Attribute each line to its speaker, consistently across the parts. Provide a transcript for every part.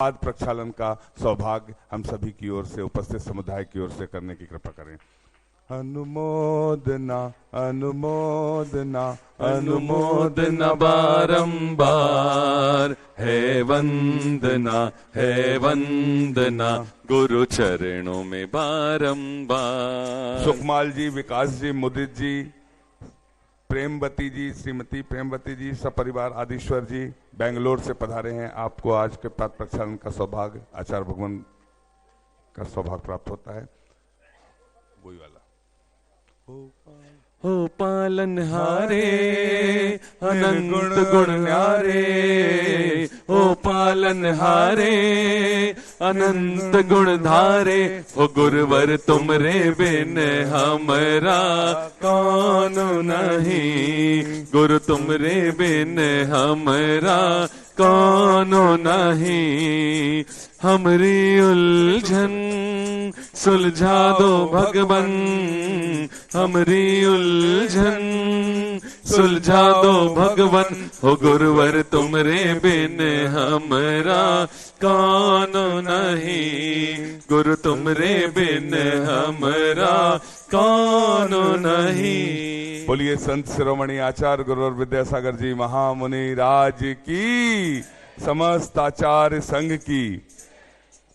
Speaker 1: पाद प्रक्षालन का सौभाग्य हम सभी की ओर से, उपस्थित समुदाय की ओर से करने की कृपा करें। अनुमोदना अनुमोदना
Speaker 2: अनुमोदना बारंबार है वंदना गुरु चरणों में बारंबार।
Speaker 1: सुखमाल जी, विकास जी, मुदित जी, प्रेमवती जी, श्रीमती प्रेमवती जी, सपरिवार आदिश्वर जी बेंगलोर से पधारे हैं। आपको आज के पाद प्रक्षालन का सौभाग्य आचार्य भगवान का सौभाग्य प्राप्त होता है। वही वाला
Speaker 2: हो पालनहारे अनंत गुण न्यारे, हो पालनहारे अनंत गुण धारे, हो गुरुवर तुमरे बिन हमरा कौन नहीं, गुरु तुमरे बिन हमरा कौन नहीं। हमरी उलझन सुलझा दो भगवन, हमरी उलझन सुलझा दो भगवन, हो गुरुवर तुमरे बिन हमरा कौन नहीं, गुरु तुमरे बिन हमरा कौन नहीं।
Speaker 1: बोलिए संत शिरोमणि आचार्य गुरुवर विद्यासागर जी महामुनि राज की, समस्त आचार्य संघ की।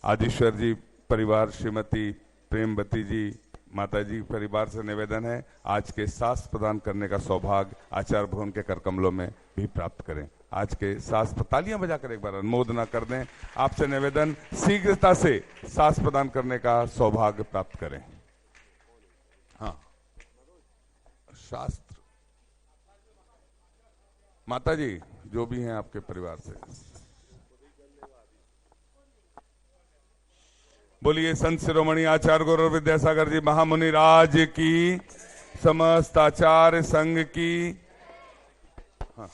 Speaker 1: आदिश्वर जी परिवार, श्रीमती प्रेमवती जी माता जी परिवार से निवेदन है आज के शास्त्र प्रदान करने का सौभाग्य आचार्य भवन के कर कमलों में भी प्राप्त करें। आज के शास्त्र तालियां बजाकर एक बार अनुमोदना कर दें। आपसे निवेदन शीघ्रता से शास्त्र प्रदान करने का सौभाग्य प्राप्त करें। हाँ, शास्त्र माता जी जो भी हैं आपके परिवार से। बोलिए संत शिरोमणि आचार्य गुरुवर विद्यासागर जी महामुनि राज की, समस्त आचार्य संघ की। हाँ।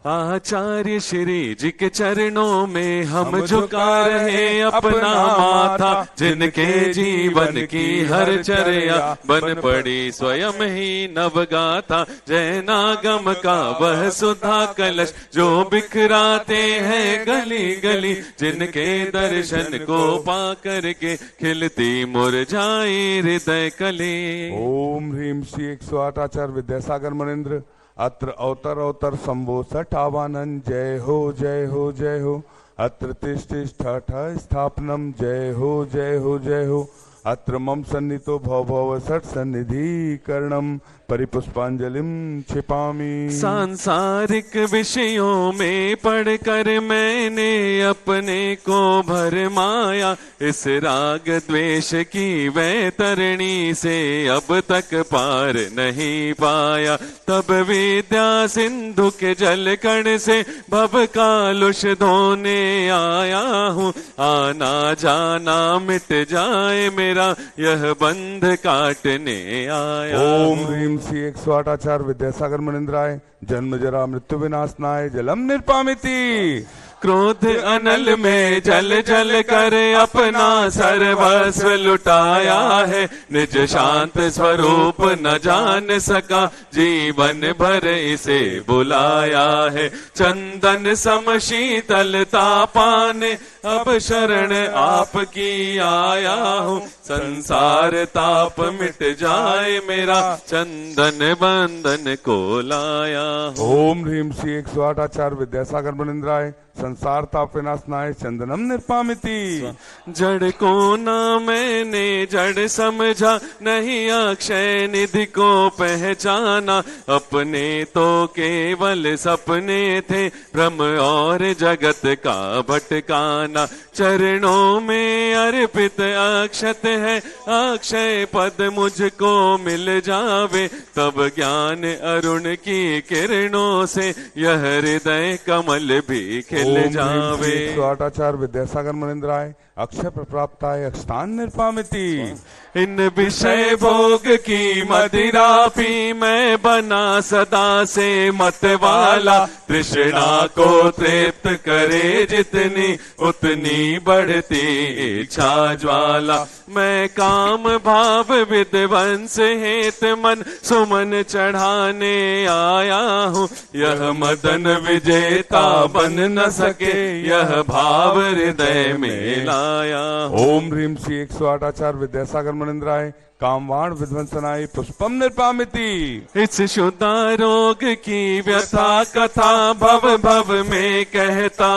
Speaker 2: आचार्य श्री जी के चरणों में हम झुका रहे अपना माथा, जिनके जीवन की हर चर्या बन पड़ी स्वयं ही नवगाथा। जैनागम का वह सुधा कलश जो बिखराते हैं गली गली, जिनके दर्शन को पा करके खिलती मुरझाई हृदय कली।
Speaker 1: ओम ह्रीम श्री 108 आचार्य विद्यासागर मुनीन्द्र अत्र अवतर अवतर शंभो सठावानन। जय हो जय हो जय हो। अत्र तिष्ठ स्थापनम। जय हो जय हो जय हो। अत्र मम सन्नितो भव भव सठ सन्निधि करणम परिपुष्पांजलिम छिपामी।
Speaker 2: सांसारिक विषयों में पढ़कर मैंने अपने को भरमाया, इस राग द्वेष की वैतरणी से अब तक पार नहीं पाया। तब विद्या सिंधु के जल कण से भव कालुष धोने आया हूँ। आना जाना मिट जाए मेरा यह बंध काटने आया।
Speaker 1: ओम ह्रीम श्री 108 आचार्य विद्यासागर मुनीन्द्राय जन्म जरा मृत्यु विनाशनाय जलम निर्पामिति।
Speaker 2: क्रोध अनल में जल जल कर अपना सर्वस्व लुटाया है, निज शांत स्वरूप न जान सका जीवन भर इसे बुलाया है। चंदन सम शीतलता पाने अब शरण आपकी आया हूँ। संसार ताप मिट जाए मेरा चंदन बंधन को लाया हूँ।
Speaker 1: ओम ह्रीम श्री 108 आचार्य विद्यासागर मुनीन्द्राय संसार ताप विनाशनाय चंदनम निर्पामिति।
Speaker 2: जड़ को ना मैंने जड़ समझा, नहीं अक्षय निधि को पहचाना। अपने तो केवल सपने थे भ्रम और जगत का भटकाना। चरणों में अर्पित अक्षत है अक्षय पद मुझको मिल जावे, तब ज्ञान अरुण की किरणों से यह हृदय कमल भी खिल जावे।
Speaker 1: 108 आचार्य विद्यासागर मुनीन्द्राय अक्षय प्राप्ताय अक्षतान निर्पामिति।
Speaker 2: इन विषय भोग की मदिरा पी मैं बना सदा से मत वाला। तृष्णा को तृप्त करे जितनी उतनी बढ़ती इच्छा ज्वाला। मैं काम भाव विध्वंस हेत मन सुमन चढ़ाने आया हूँ। यह मदन विजेता बन न सके यह भाव हृदय में लाया हूँ।
Speaker 1: ओम ह्रीम श्री 108 आचार्य विद्यासागर मनिंद्राय कामवाण विध्वंसनाय पुष्पम निर्पामिति।
Speaker 2: इस शुद्धा रोग की व्यथा कथा भव भव में कहता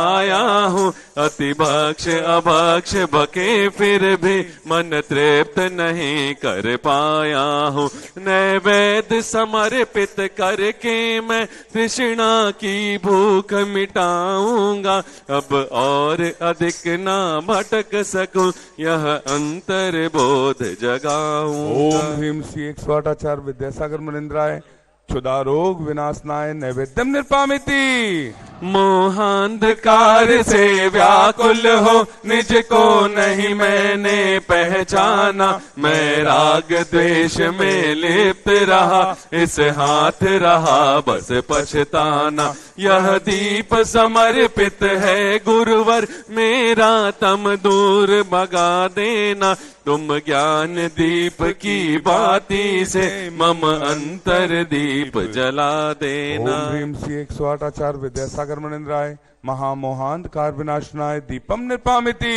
Speaker 2: आया हूँ। अति भक्ष अभक्ष बके फिर भी मन तृप्त नहीं कर पाया हूँ। नैवेद्य समर्पित करके मैं तृष्णा की भूख मिटाऊंगा। अब और अधिक ना भटक सकूं यह अंतर बोध जगाऊंगा।
Speaker 1: ओम ह्रीम श्री 108 आचार्य विद्यासागर मनिंद्राय क्षुधा रोग विनाशनाय नैवेद्यम निर्पामिति।
Speaker 2: मोहांधकार से व्याकुल हो निज को नहीं मैंने पहचाना। मैं राग द्वेष में लिप्त रहा इस हाथ रहा बस पछताना। यह दीप समर्पित है गुरुवर मेरा तम दूर भगा देना। तुम ज्ञान दीप की बाती से मम अंतर दीप जला देना।
Speaker 1: ओम ह्रीम श्री 108 आचार्य विद्यासागर मनिंद्राय महामोहांधकार विनाशनाय दीपम निर्पामिति।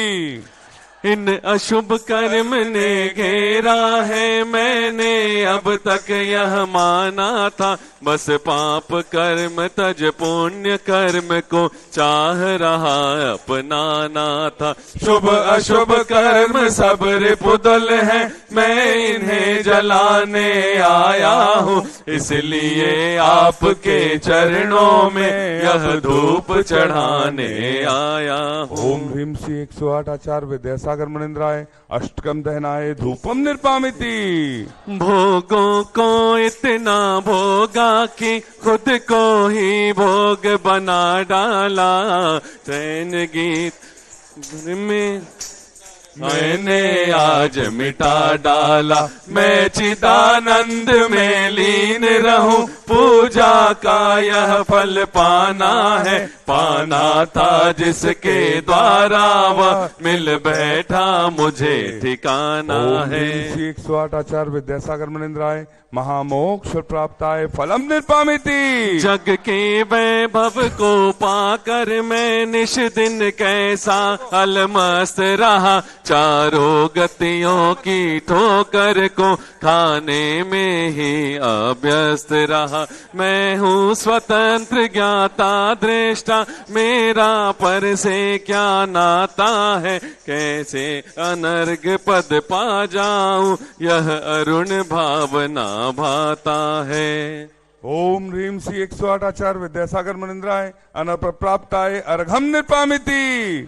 Speaker 2: इन अशुभ कर्म ने घेरा है मैंने अब तक यह माना था। बस पाप कर्म तज पुण्य कर्म को चाह रहा अपनाना था। शुभ अशुभ कर्म सब रिपुदल है मैं इन्हें जलाने आया हूँ। इसलिए आपके चरणों में यह धूप चढ़ाने आया हूँ।
Speaker 1: ओम ह्रीम श्री 108 आचार्य विद्यासागर मनिंद्राय अष्टकम दहनाय धूपम निर्पामिति।
Speaker 2: भोगों को इतना भोगा कि खुद को ही भोग बना डाला। चैन गीत में मैंने आज मिटा डाला। मैं चिदानंद में लीन रहूं पूजा का यह फल पाना है। पाना था जिसके द्वारा वह मिल बैठा मुझे ठिकाना है।
Speaker 1: 108 आचार्य विद्यासागर मनिंद्राय महामोक्ष प्राप्ताय फलम निर्पामिति।
Speaker 2: जग के वैभव को पाकर मैं निश दिन कैसा अलमस्त रहा। चारों गतियों की ठोकर को खाने में ही अभ्यस्त रहा। मैं हूँ स्वतंत्र ज्ञाता दृष्टा मेरा पर से क्या नाता है। कैसे अनर्घ पद पा जाऊं यह अरुण भावना भाता है।
Speaker 1: ओम ह्रीम श्री 108 आचार्य विद्यासागर मनिंद्राय अनप्राप्ताय अर्घम निर्पामिति।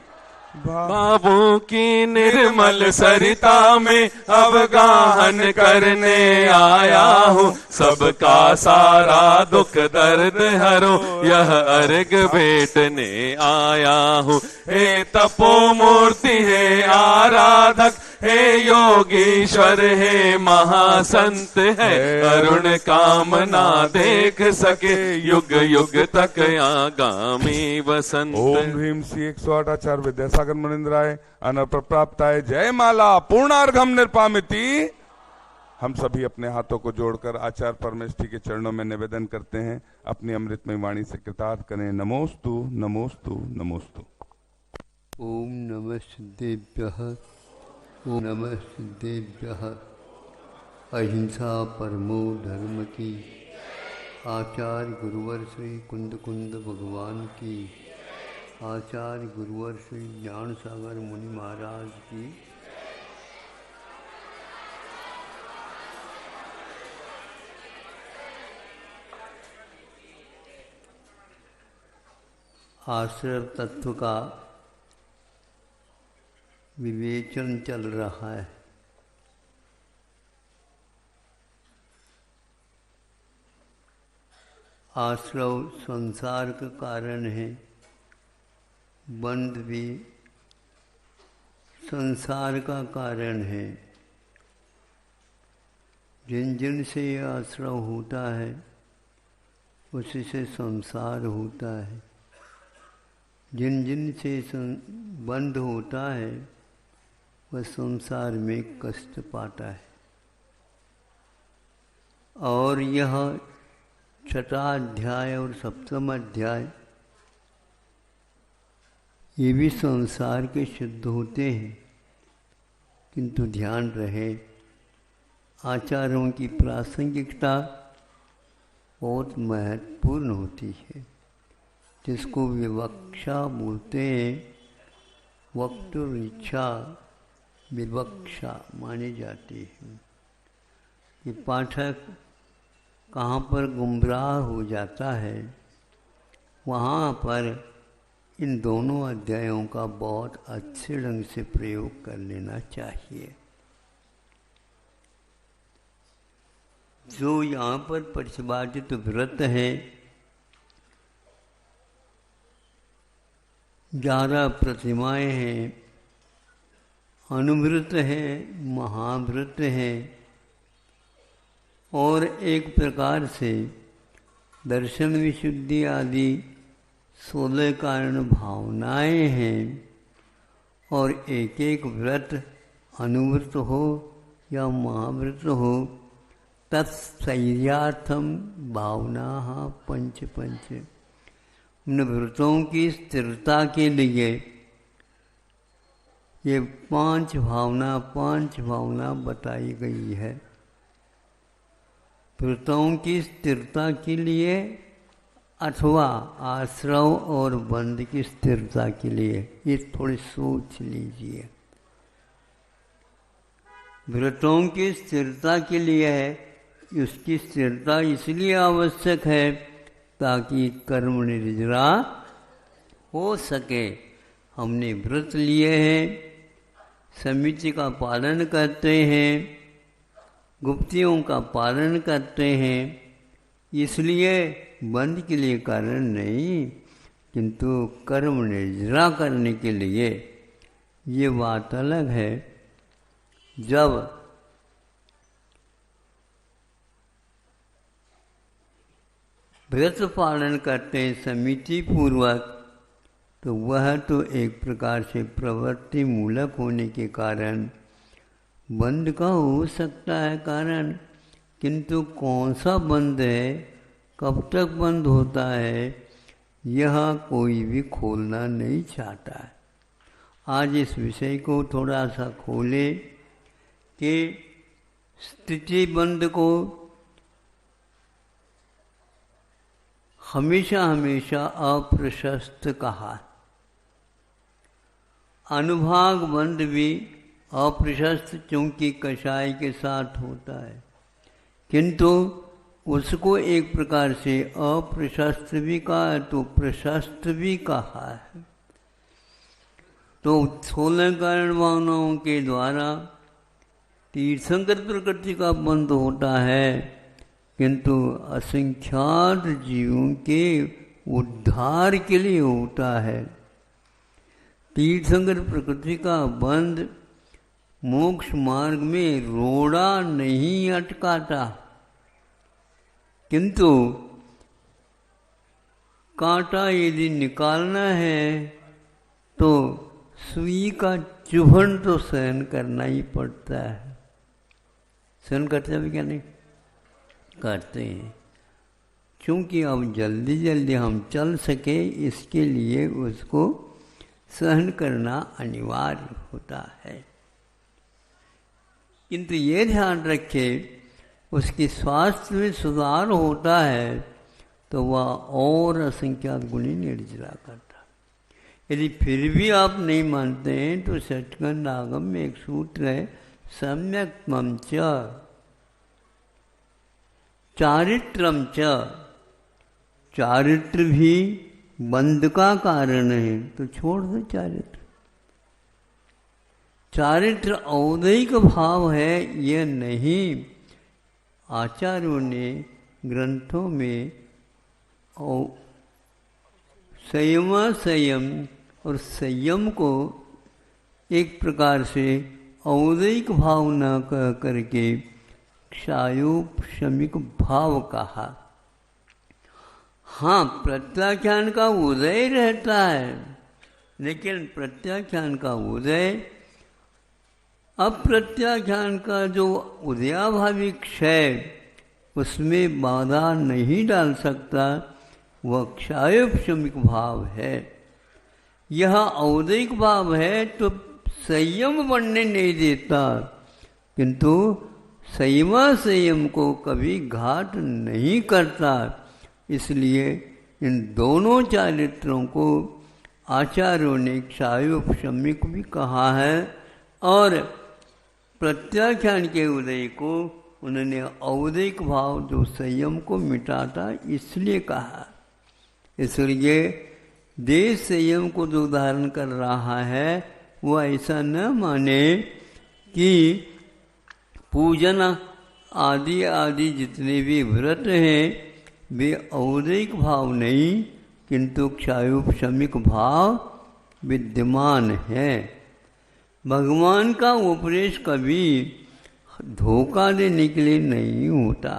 Speaker 2: भावों की निर्मल सरिता में अवगाहन करने आया हूँ। सबका सारा दुख दर्द हरो यह अर्घ भेटने आया हूँ। हे तपो मूर्ति हे आराधक हे योगीश्वर हे महासंत है अरुण कामना देख सके युग युग तक आगामी वसंत।
Speaker 1: ओम ह्रीम श्री 108 आचार्य विद्यासागर मनिंद्राय अनप्राप्ताय जय माला पूर्णार्घम निर्पामिति। हम सभी अपने हाथों को जोड़कर आचार्य परमेष्ठी के चरणों में निवेदन करते हैं। अपनी अमृतमय वाणी से कृतार्थ करें। नमोस्तु नमोस्तु नमोस्तु।
Speaker 3: ओम नमः सिद्धेभ्यः ओम नमः सिद्धेभ्यः। अहिंसा परमो धर्म की। आचार्य गुरुवर श्री कुंद कुंद भगवान की। आचार्य गुरुवर श्री ज्ञान सागर मुनि महाराज की। आश्रय तत्व का विवेचन चल रहा है। आश्रव संसार का कारण है। बंध भी संसार का कारण है। जिन जिन से आश्रव होता है उसी से संसार होता है। जिन जिन से बंध होता है वह संसार में कष्ट पाता है। और यह छठा अध्याय और सप्तम अध्याय ये भी संसार के शुद्ध होते हैं, किंतु ध्यान रहे आचारों की प्रासंगिकता बहुत महत्वपूर्ण होती है, जिसको विवक्षा बोलते हैं। वक्तुर इच्छा विवक्षा मानी जाती है कि पाठक कहाँ पर गुमराह हो जाता है, वहाँ पर इन दोनों अध्यायों का बहुत अच्छे ढंग से प्रयोग कर लेना चाहिए। जो यहाँ पर प्रतिपादित व्रत है, 11 प्रतिमाएं हैं, अनुव्रत है, महाव्रत है, और एक प्रकार से दर्शन विशुद्धि आदि 16 कारण भावनाएं हैं। और एक एक व्रत अनुव्रत हो या महाव्रत हो, तत्सैर्यार्थम भावना पंच पंच। उन व्रतों की स्थिरता के लिए ये पांच भावना बताई गई है। व्रतों की स्थिरता के लिए अथवा आश्रव और बंध की स्थिरता के लिए, ये थोड़ी सोच लीजिए। व्रतों की स्थिरता के लिए है, उसकी स्थिरता इसलिए आवश्यक है ताकि कर्म निर्जरा हो सके। हमने व्रत लिए हैं, समिति का पालन करते हैं, गुप्तियों का पालन करते हैं, इसलिए बंध के लिए कारण नहीं, किंतु कर्म निर्जरा करने के लिए। ये बात अलग है। जब व्रत पालन करते हैं समिति पूर्वक, तो वह तो एक प्रकार से प्रवृत्ति मूलक होने के कारण बंद का हो सकता है कारण, किंतु कौन सा बंद है, कब तक बंद होता है, यह कोई भी खोलना नहीं चाहता है। आज इस विषय को थोड़ा सा खोले कि स्थिति बंद को हमेशा हमेशा अप्रशस्त कहा। अनुभाग बंद भी अप्रशस्त चूंकि कषाय के साथ होता है, किंतु उसको एक प्रकार से अप्रशस्त भी कहा है तो प्रशस्त भी कहा है। तो 16 कारण भावनाओं के द्वारा तीर्थंकर प्रकृति का बंध होता है, किंतु असंख्यात जीवों के उद्धार के लिए होता है। तीर्थंकर प्रकृति का बंध मोक्ष मार्ग में रोड़ा नहीं अटकाता, किंतु कांटा यदि निकालना है तो सुई का चुभन तो सहन करना ही पड़ता है। सहन करते हैं क्या? नहीं करते हैं, क्योंकि अब जल्दी जल्दी हम चल सके इसके लिए उसको सहन करना अनिवार्य होता है। किंतु ये ध्यान रखे उसकी स्वास्थ्य में सुधार होता है तो वह और असंख्यात गुणी निर्जरा करता। यदि फिर भी आप नहीं मानते हैं तो षट्कंड आगम में एक सूत्र है, सम्यक मम च चारित्रम च। चारित्र भी बंध का कारण है, तो छोड़ दो चारित्र। चारित्र औदैहिक भाव है, यह नहीं। आचार्यों ने ग्रंथों में संयम और संयम को एक प्रकार से औदैहिक भाव न कह करके क्षायोपशमिक भाव कहा। हाँ, प्रत्याख्यान का उदय रहता है, लेकिन प्रत्याख्यान का उदय अप्रत्याख्यान का जो उदयाभावी क्षय उसमें बाधा नहीं डाल सकता, वह क्षायोपशमिक भाव है। यह औदिक भाव है तो संयम बनने नहीं देता, किंतु संयम को कभी घाट नहीं करता। इसलिए इन दोनों चारित्रों को आचार्यों ने क्षायोपशम्यक भी कहा है, और प्रत्याख्यान के उदय को उन्होंने औदिक भाव जो संयम को मिटाता इसलिए कहा। इसलिए देश संयम को जो धारण कर रहा है वो ऐसा न माने कि पूजन आदि आदि जितने भी व्रत हैं वे औदिक भाव नहीं किंतु क्षायोपशमिक भाव विद्यमान है। भगवान का उपदेश कभी धोखा देने के लिए नहीं होता।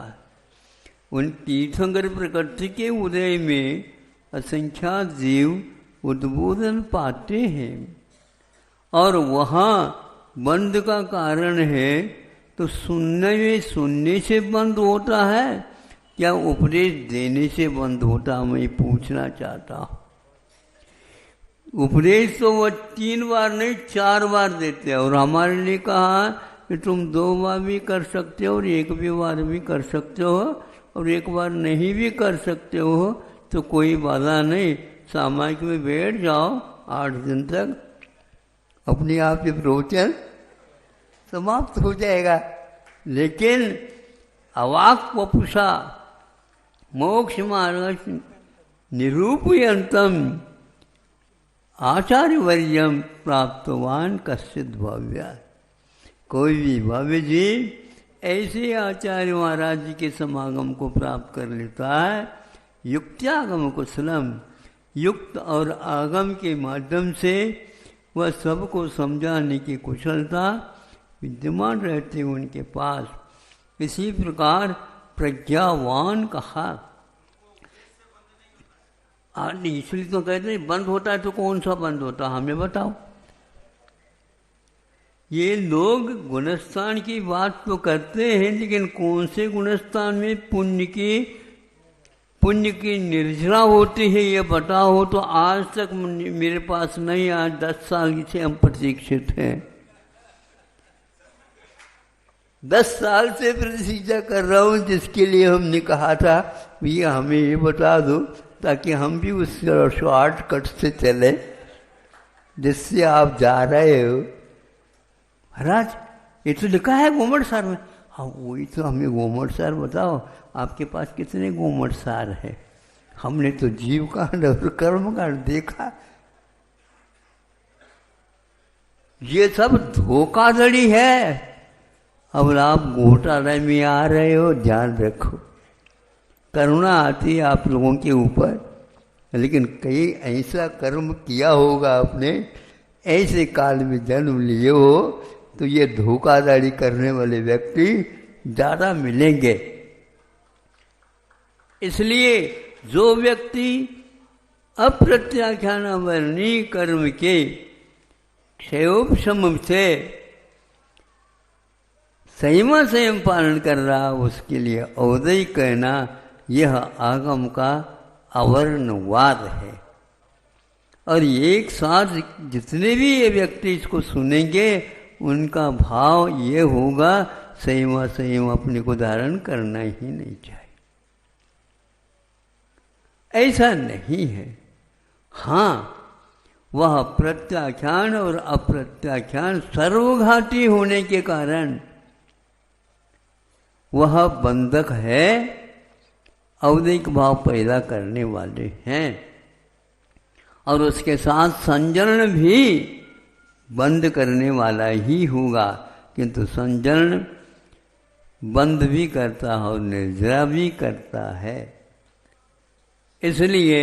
Speaker 3: उन तीर्थंकर प्रकृति के उदय में असंख्यात जीव उद्बोधन पाते हैं, और वहाँ बंद का कारण है तो सुनने से बंद होता है क्या उपदेश देने से बंद होता, मैं पूछना चाहता हूँ। उपदेश तो वह 3 बार नहीं 4 बार देते हैं, और हमारे लिए कहा कि तुम 2 बार भी कर सकते हो और 1 बार भी कर सकते हो, और 1 बार नहीं भी कर सकते हो तो कोई बाधा नहीं, सामायिक में बैठ जाओ 8 दिन तक, अपने आप ये प्रवचन समाप्त हो जाएगा। लेकिन अवाक वपुषा मोक्ष मार्ग निरूपयंतम आचार्यवर्यम प्राप्तवान कश्चित भव्य। कोई भी भव्य जी ऐसे आचार्य महाराज जी के समागम को प्राप्त कर लेता है। युक्त्यागम कुशलम, युक्त और आगम के माध्यम से वह सबको समझाने की कुशलता विद्यमान रहते हैं उनके पास। इसी प्रकार प्रज्ञावान कहा। इसलिए तो कहते हैं बंद होता है तो कौन सा बंद होता है, हमें बताओ। ये लोग गुणस्थान की बात तो करते हैं, लेकिन कौन से गुणस्थान में पुण्य की निर्जरा होती है ये बताओ तो आज तक मेरे पास नहीं। आज 10 साल से हम प्रतीक्षित हैं, 10 साल से प्रतीक्षा कर रहा हूँ, जिसके लिए हमने कहा था भैया हमें ये बता दो ताकि हम भी उस शॉर्टकट से चले जिससे आप जा रहे हो। महाराज ये तो लिखा है गोमट सार में। हाँ वही तो, हमें गोमट सार बताओ, आपके पास कितने गोमट सार है? हमने तो जीव कांड और कर्म कांड देखा। ये सब धोखाधड़ी है। अब आप घोटाले में आ रहे हो, ध्यान रखो। करुणा आती है आप लोगों के ऊपर, लेकिन कई ऐसा कर्म किया होगा आपने, ऐसे काल में जन्म लिए हो तो ये धोखाधड़ी करने वाले व्यक्ति ज़्यादा मिलेंगे। इसलिए जो व्यक्ति अप्रत्याख्यान वर्णी कर्म के क्षयोपशम से संयम पालन कर रहा, उसके लिए औदय कहना यह आगम का अवर्णवाद है। और एक साथ जितने भी ये व्यक्ति इसको सुनेंगे उनका भाव ये होगा संयम अपने को धारण करना ही नहीं चाहिए। ऐसा नहीं है। हाँ, वह प्रत्याख्यान और अप्रत्याख्यान सर्वघाती होने के कारण वह बंधक है, औदिक भाव पैदा करने वाले हैं, और उसके साथ संजरण भी बंद करने वाला ही होगा। किंतु संजरण बंद भी करता है और निर्जरा भी करता है। इसलिए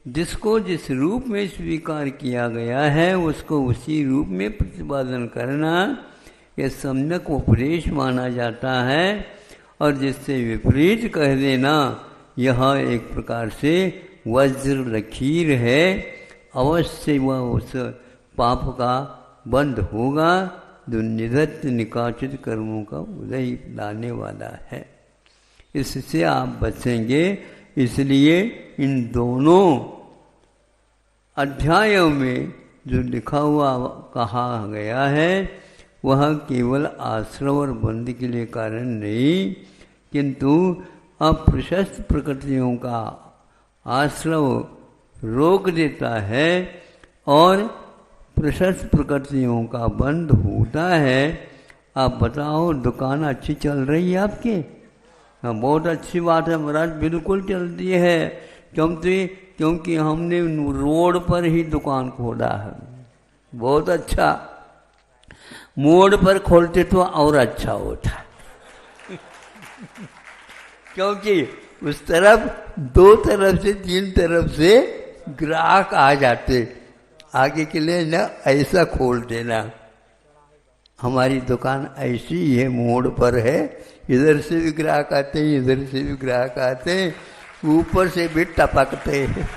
Speaker 3: जिसको जिस रूप में स्वीकार किया गया है उसको उसी रूप में प्रतिपादन करना यह सम्यक उपदेश माना जाता है। और जिससे विपरीत कह देना यह एक प्रकार से वज्र लकीर है। अवश्य वह उस पाप का बंद होगा जो निधत्त निकाचित कर्मों का उदय लाने वाला है। इससे आप बचेंगे। इसलिए इन दोनों अध्यायों में जो लिखा हुआ कहा गया है वह केवल आश्रव और बंध के लिए कारण नहीं, किंतु अप्रशस्त प्रकृतियों का आश्रव रोक देता है और प्रशस्त प्रकृतियों का बंध होता है। आप बताओ, दुकान अच्छी चल रही है आपकी? हाँ, बहुत अच्छी बात है महाराज, बिल्कुल चलती है, क्योंकि हमने रोड पर ही दुकान खोला है। बहुत अच्छा, मोड़ पर खोलते तो और अच्छा होता क्योंकि उस तरफ 2 तरफ से 3 तरफ से ग्राहक आ जाते। आगे के लिए ना ऐसा खोल देना, हमारी दुकान ऐसी है, मोड़ पर है, इधर से भी ग्राहक आते हैं, इधर से भी ग्राहक आते हैं, ऊपर से भी टपकते हैं।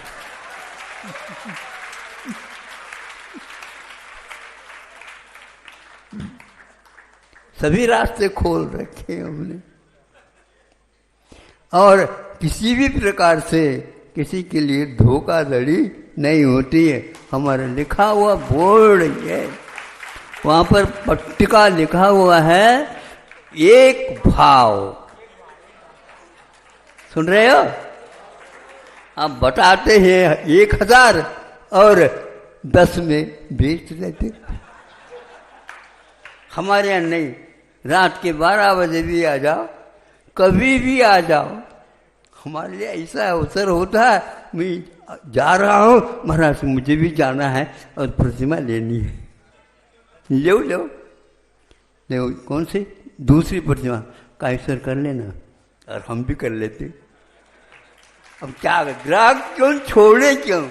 Speaker 3: सभी रास्ते खोल रखे हमने, और किसी भी प्रकार से किसी के लिए धोखाधड़ी नहीं होती है। हमारा लिखा हुआ बोर्ड है, वहां पर पट्टिका लिखा हुआ है, एक भाव। सुन रहे हो? आप बताते हैं 1000 और 10 में बेच देते। हमारे यहाँ नहीं, रात के 12 बजे भी आ जाओ, कभी भी आ जाओ। हमारे लिए ऐसा अवसर होता है, मैं जा रहा हूँ महाराज, मुझे भी जाना है और प्रतिमा लेनी है, लो लो लो। कौन सी? दूसरी प्रतिमा कैसर कर लेना, और हम भी कर लेते। अब क्या ग्राहक क्यों छोड़े, क्यों?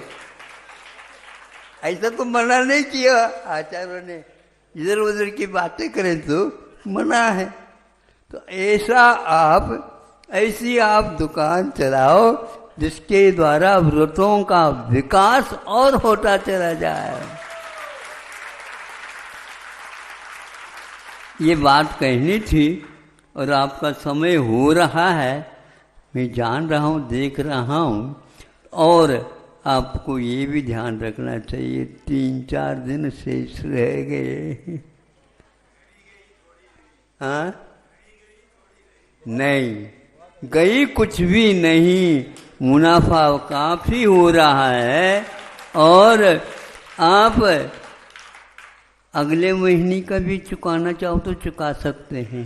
Speaker 3: ऐसा तो मना नहीं किया आचार्यों ने, इधर उधर की बातें करें तो मना है। तो ऐसी आप दुकान चलाओ जिसके द्वारा व्रतों का विकास और होता चला जाए। ये बात कहनी थी, और आपका समय हो रहा है, मैं जान रहा हूँ, देख रहा हूँ। और आपको ये भी ध्यान रखना चाहिए, 3-4 दिन शेष रह गए। हाँ, नहीं गई कुछ भी नहीं, मुनाफा काफी हो रहा है, और आप अगले महीने का भी चुकाना चाहो तो चुका सकते हैं,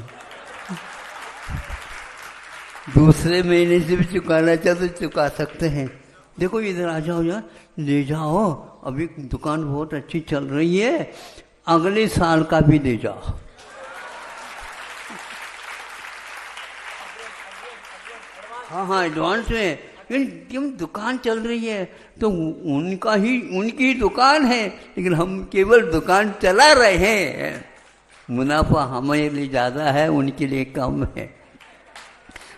Speaker 3: दूसरे महीने से भी चुकाना चाहो तो चुका सकते हैं। देखो इधर आ जाओ यार, ले जाओ, अभी दुकान बहुत अच्छी चल रही है, अगले साल का भी ले जाओ। हाँ, एडवांस में, क्यों दुकान चल रही है तो उनकी ही दुकान है, लेकिन हम केवल दुकान चला रहे हैं, मुनाफा हमारे लिए ज़्यादा है, उनके लिए कम है।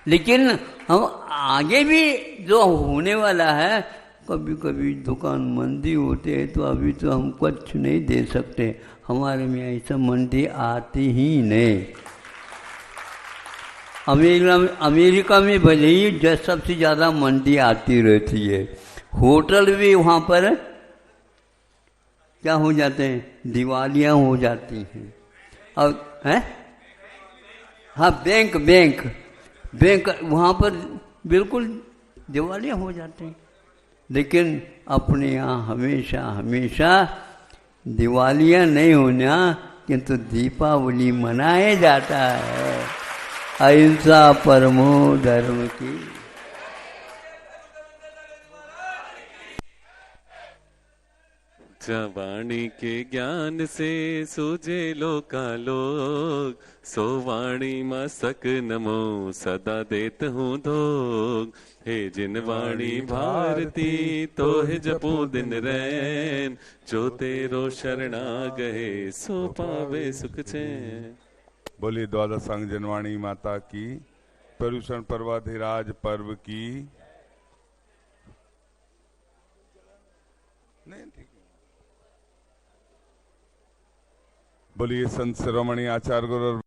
Speaker 3: लेकिन हम आगे भी जो होने वाला है, कभी कभी दुकान मंदी होते है, तो अभी तो हम कुछ नहीं दे सकते, हमारे में ऐसा मंदी आती ही नहीं। अमेरिका में भले ही सबसे ज़्यादा मंदी आती रहती है, होटल भी वहाँ पर क्या हो जाते हैं, दिवालियाँ हो जाती हैं। और हैं, हाँ, बैंक वहाँ पर बिल्कुल दिवालियाँ हो जाते हैं। लेकिन अपने यहाँ हमेशा दिवालियाँ नहीं होना, किंतु दीपावली मनाया जाता है। अहिंसा परमो धर्म की।
Speaker 2: वाणी के ज्ञान से सूझे लोकालोक, सो वाणी मस्तक नमो सदा देत हूँ धोग। हे जिन वाणी भारती तो है जपो दिन रैन, जो तेरो शरणा गए सो पावे सुख चैन।
Speaker 1: बोली द्वादश अंग जनवाणी माता की, पर्यूषण पर्वाधिराज पर्व की। नहीं ठीक। बोलिए संत शिरोमणि आचार्य गुरु